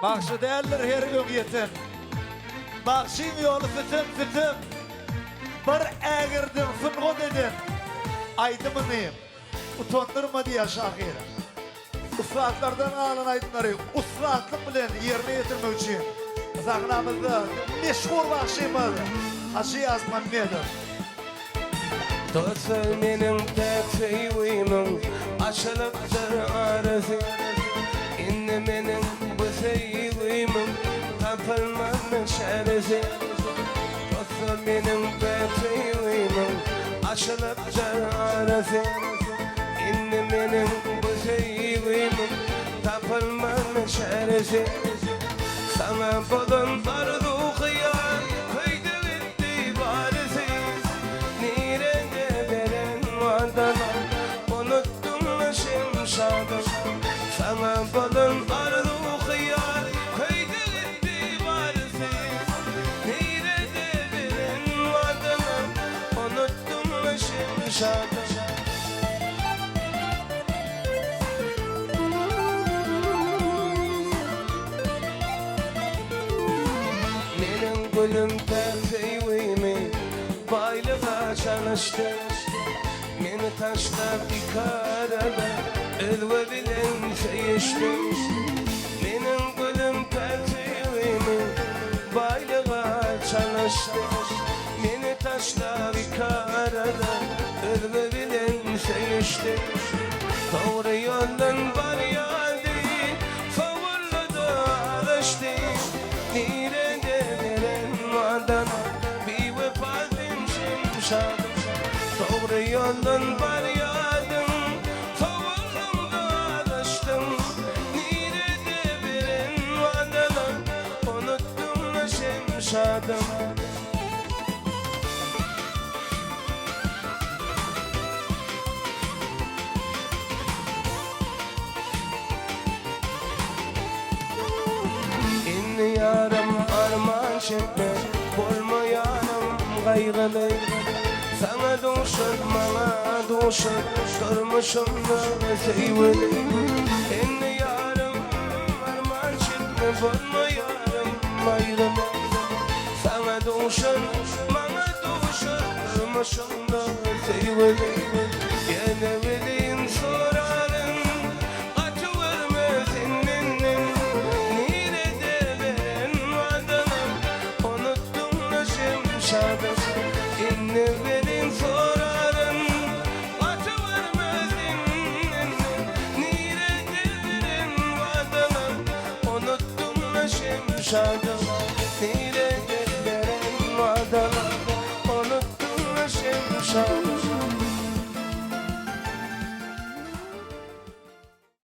Bakşı değerler her gün yetin. Bakşın yolu fütüm. Bir ägirdim fıngo dedin. Aydımınıyım. Utandırma diye şahir. Uslatlardan alan aydınları uslatlık bilen yerine getirmek için zagnamızda meşhur bakşımız Hacı Yazman nedir? Dostum benim tek sevimim açılıptır arası. İnne benim bu sevimim tapılmanın şerisi. Dostum benim tek sevimim açılıptır arası. İnne benim bu sevimim tapılmanın şerisi. Sana bulun arzu kıyar kıydı gitti barisi. Unuttum şimşadım. Sana bulun arzu kıyar kıydı gitti varisi. Nerede birin adını unuttum şimşadım. Benim gülüm terfeyimi baylığa çalıştı. Meni taşlap ikarada elve bilen seyiştim. Benim gülüm tertibimi baylığa çalıştı. Meni taşlap ikarada elve bilen seyiştim. Doğru yoldan var yaldi favurladı alıştı. Nerede veren adana bir vefadım şimşadım. Doğru yoldan var yadım, tavuğumda alıştım. Nerede birin vadalar, unuttum şimşadım. İnni yarım arman çekme, bulma yarım kaygılı. Sana duşur, bana duşur, durmuşum da sevili. İnni yarım arman çekme, bulma yarım ayrılı. Sana duşur, bana duşur, durmuşum da sevili. Gene bilin sorarım, açıvermezin ninnin. Nerede ben adamım, unuttum da şimşadım. İnni bilin sorarım, açıvermezin ninnin. Nerede ben adamım, unuttum da şimşadım.